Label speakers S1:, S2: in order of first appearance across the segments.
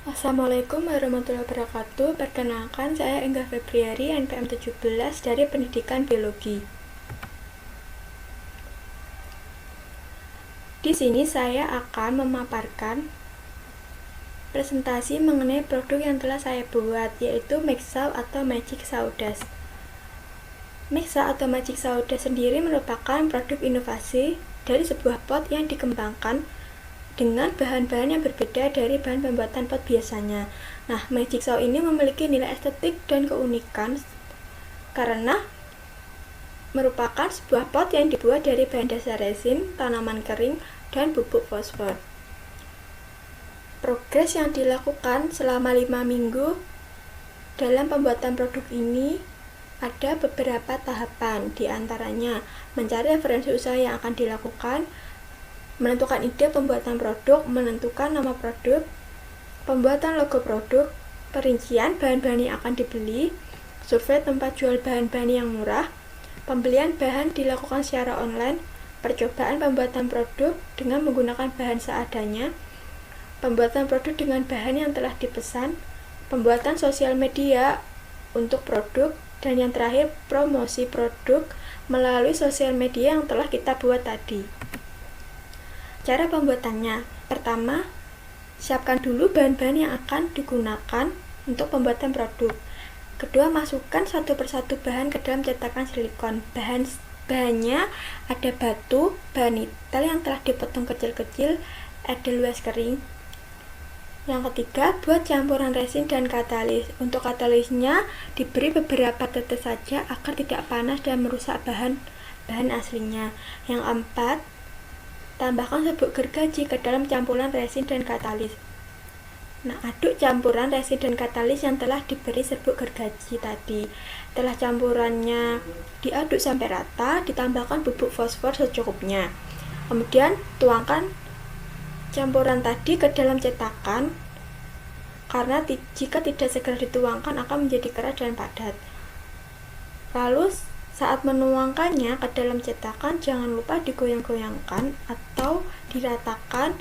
S1: Assalamualaikum warahmatullahi wabarakatuh. Perkenalkan, saya Engga Febriari, NPM 17 dari Pendidikan Biologi. Di sini saya akan memaparkan presentasi mengenai produk yang telah saya buat, yaitu Mixau atau Magic Sawdust. Mixau atau Magic Sawdust sendiri merupakan produk inovasi dari sebuah pot yang dikembangkan dengan bahan-bahan yang berbeda dari bahan pembuatan pot biasanya. Nah, Magic Saw ini memiliki nilai estetik dan keunikan karena merupakan sebuah pot yang dibuat dari bahan dasar resin, tanaman kering, dan bubuk fosfor. Progres yang dilakukan selama 5 minggu dalam pembuatan produk ini ada beberapa tahapan, diantaranya mencari referensi usaha yang akan dilakukan, menentukan ide pembuatan produk, menentukan nama produk, pembuatan logo produk, perincian bahan-bahan yang akan dibeli, survei tempat jual bahan-bahan yang murah, pembelian bahan dilakukan secara online, percobaan pembuatan produk dengan menggunakan bahan seadanya, pembuatan produk dengan bahan yang telah dipesan, pembuatan sosial media untuk produk, dan yang terakhir promosi produk melalui sosial media yang telah kita buat tadi. Cara pembuatannya, pertama, siapkan dulu bahan-bahan yang akan digunakan untuk pembuatan produk. Kedua, masukkan satu persatu bahan ke dalam cetakan silikon. Bahannya ada batu, bahan nikel yang telah dipotong kecil-kecil, edelweiss kering. Yang ketiga, buat campuran resin dan katalis. Untuk katalisnya diberi beberapa tetes saja agar tidak panas dan merusak bahan aslinya. Yang keempat, tambahkan serbuk gergaji ke dalam campuran resin dan katalis. Nah, aduk campuran resin dan katalis yang telah diberi serbuk gergaji tadi. Setelah campurannya diaduk sampai rata, ditambahkan bubuk fosfor secukupnya. Kemudian tuangkan campuran tadi ke dalam cetakan, karena jika tidak segera dituangkan akan menjadi keras dan padat. Lalu saat menuangkannya ke dalam cetakan, jangan lupa digoyang-goyangkan atau diratakan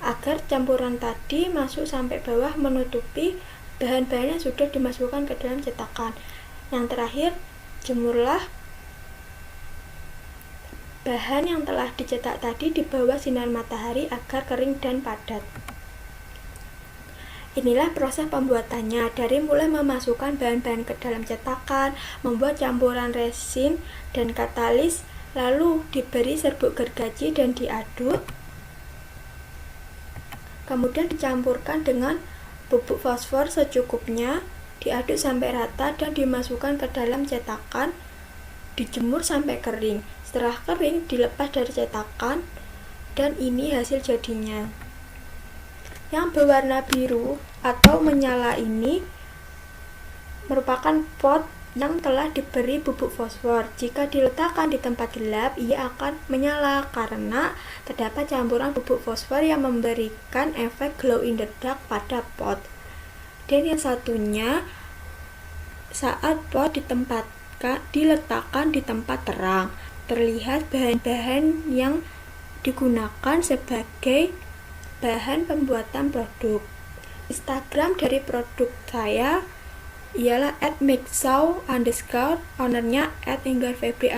S1: agar campuran tadi masuk sampai bawah menutupi bahan-bahan yang sudah dimasukkan ke dalam cetakan. Yang terakhir, jemurlah bahan yang telah dicetak tadi di bawah sinar matahari agar kering dan padat. Inilah proses pembuatannya, dari mulai memasukkan bahan-bahan ke dalam cetakan, membuat campuran resin dan katalis, lalu diberi serbuk gergaji dan diaduk, kemudian dicampurkan dengan bubuk fosfor secukupnya, diaduk sampai rata dan dimasukkan ke dalam cetakan, dijemur sampai kering. Setelah kering, dilepas dari cetakan, dan ini hasil jadinya. Yang berwarna biru atau menyala ini merupakan pot yang telah diberi bubuk fosfor. Jika diletakkan di tempat gelap, ia akan menyala karena terdapat campuran bubuk fosfor yang memberikan efek glow in the dark pada pot. Dan yang satunya, saat pot diletakkan di tempat terang, terlihat bahan-bahan yang digunakan sebagai bahan pembuatan produk. Instagram dari produk saya ialah @mixau_, ownernya @enggarfebri_.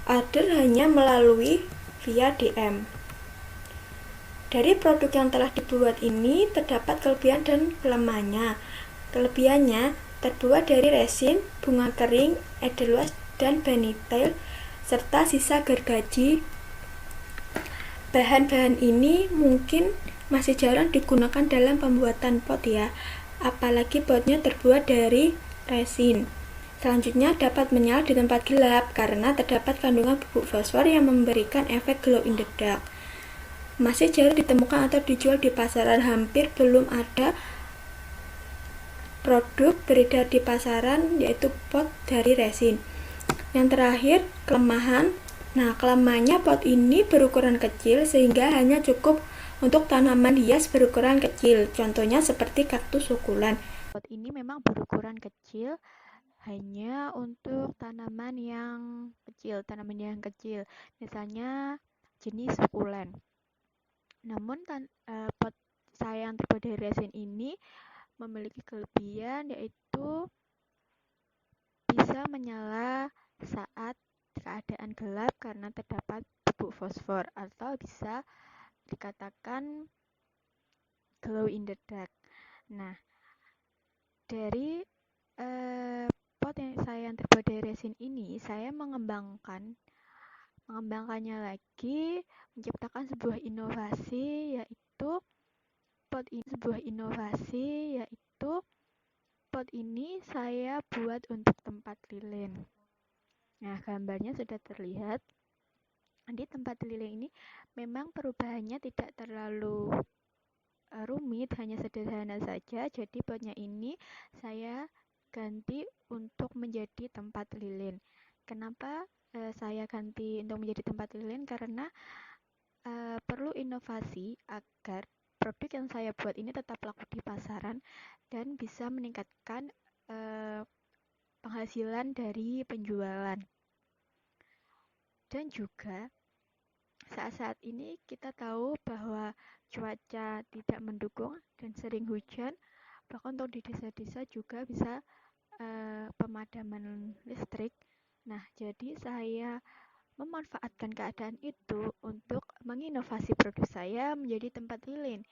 S1: Order hanya melalui via DM. Dari produk yang telah dibuat ini terdapat kelebihan dan kelemahannya. Kelebihannya terbuat dari resin, bunga kering, edelweiss, dan banitel, serta sisa gergaji. Bahan-bahan ini mungkin masih jarang digunakan dalam pembuatan pot ya, apalagi potnya terbuat dari resin. Selanjutnya, dapat menyala di tempat gelap karena terdapat kandungan bubuk fosfor yang memberikan efek glow in the dark. Masih jarang ditemukan atau dijual di pasaran, hampir belum ada produk beredar di pasaran yaitu pot dari resin. Yang terakhir, kelemahan. Nah, kelemahannya pot ini berukuran kecil sehingga hanya cukup untuk tanaman hias berukuran kecil. Contohnya seperti kaktus sukulen. Pot ini memang berukuran kecil hanya untuk tanaman yang kecil. Misalnya jenis sukulen. Namun pot saya yang terbuat dari resin ini memiliki kelebihan, yaitu bisa menyala saat keadaan gelap karena terdapat bubuk fosfor, atau bisa dikatakan glow in the dark. Nah, dari pot yang terbuat dari resin ini, saya mengembangkannya lagi, menciptakan sebuah inovasi, yaitu pot ini saya buat untuk tempat lilin. Nah, gambarnya sudah terlihat. Di tempat lilin ini memang perubahannya tidak terlalu rumit, hanya sederhana saja. Jadi potnya ini saya ganti untuk menjadi tempat lilin. Kenapa saya ganti untuk menjadi tempat lilin? Karena perlu inovasi agar produk yang saya buat ini tetap laku di pasaran dan bisa meningkatkan penghasilan dari penjualan. Dan juga saat-saat ini kita tahu bahwa cuaca tidak mendukung dan sering hujan, bahkan untuk di desa-desa juga bisa pemadaman listrik. Nah, jadi saya memanfaatkan keadaan itu untuk menginovasi produk saya menjadi tempat lilin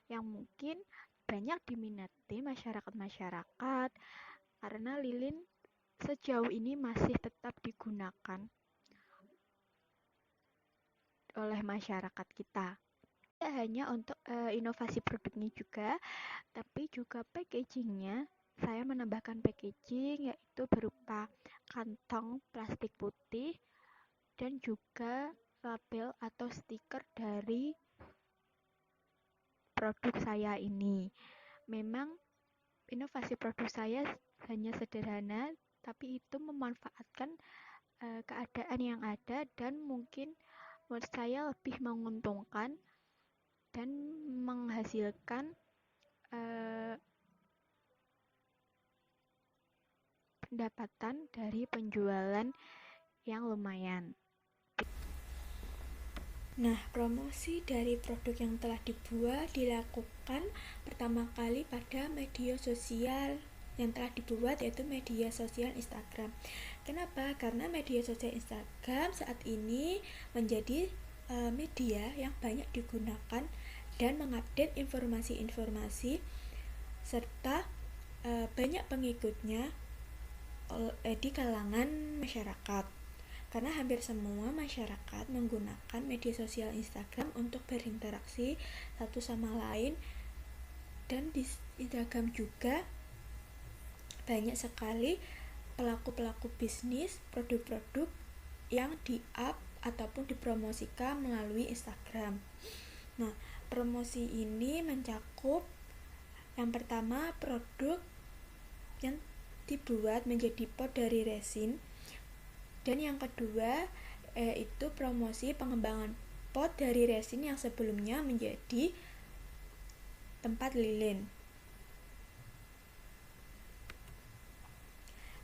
S1: yang mungkin banyak diminati masyarakat-masyarakat, karena lilin sejauh ini masih tetap digunakan oleh masyarakat kita. Tidak hanya untuk inovasi produknya juga, tapi juga packagingnya. Saya menambahkan packaging, yaitu berupa kantong plastik putih dan juga label atau stiker dari produk saya ini. Memang inovasi produk saya hanya sederhana, tapi itu memanfaatkan keadaan yang ada dan mungkin menurut saya lebih menguntungkan dan menghasilkan pendapatan dari penjualan yang lumayan. Nah, promosi dari produk yang telah dibuat dilakukan pertama kali pada media sosial yang telah dibuat, yaitu media sosial Instagram. Kenapa? Karena media sosial Instagram saat ini menjadi media yang banyak digunakan dan mengupdate informasi-informasi serta banyak pengikutnya di kalangan masyarakat. Karena hampir semua masyarakat menggunakan media sosial Instagram untuk berinteraksi satu sama lain, dan di Instagram juga banyak sekali pelaku-pelaku bisnis produk-produk yang di-up ataupun dipromosikan melalui Instagram. Nah, promosi ini mencakup yang pertama produk yang dibuat menjadi pot dari resin, dan yang kedua itu promosi pengembangan pot dari resin yang sebelumnya menjadi tempat lilin.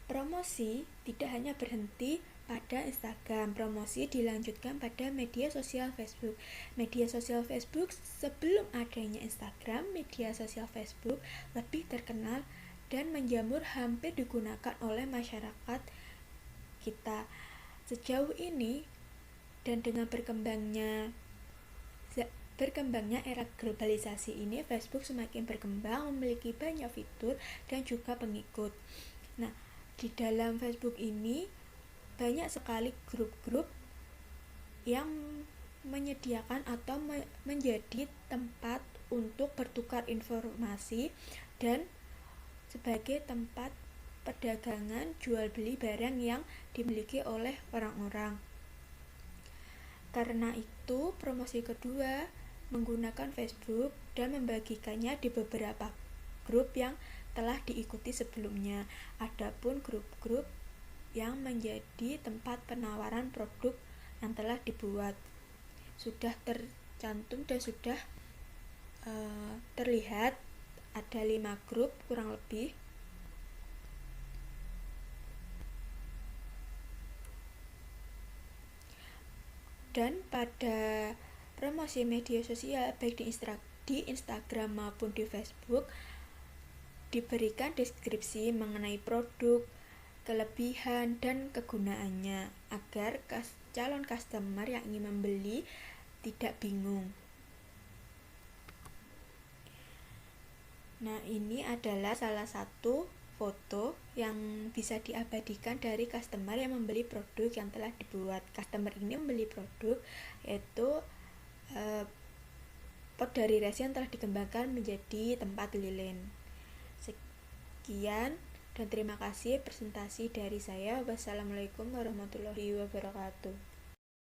S1: Promosi tidak hanya berhenti pada Instagram, promosi dilanjutkan pada media sosial Facebook. Media sosial Facebook sebelum adanya Instagram, media sosial Facebook lebih terkenal dan menjamur, hampir digunakan oleh masyarakat kita. Sejauh ini dan dengan berkembangnya era globalisasi ini, Facebook semakin berkembang, memiliki banyak fitur dan juga pengikut. Nah, di dalam Facebook ini banyak sekali grup-grup yang menyediakan atau menjadi tempat untuk bertukar informasi dan sebagai tempat perdagangan jual beli barang yang dimiliki oleh orang-orang. Karena itu, promosi kedua menggunakan Facebook dan membagikannya di beberapa grup yang telah diikuti sebelumnya. Adapun grup-grup yang menjadi tempat penawaran produk yang telah dibuat sudah tercantum dan sudah terlihat ada 5 grup kurang lebih. Dan pada promosi media sosial baik di di Instagram maupun di Facebook diberikan deskripsi mengenai produk, kelebihan, dan kegunaannya agar calon customer yang ingin membeli tidak bingung. Nah, ini adalah salah satu foto yang bisa diabadikan dari customer yang membeli produk yang telah dibuat. Customer ini membeli produk yaitu pot dari resin telah dikembangkan menjadi tempat lilin. Sekian dan terima kasih presentasi dari saya. Wassalamualaikum warahmatullahi wabarakatuh.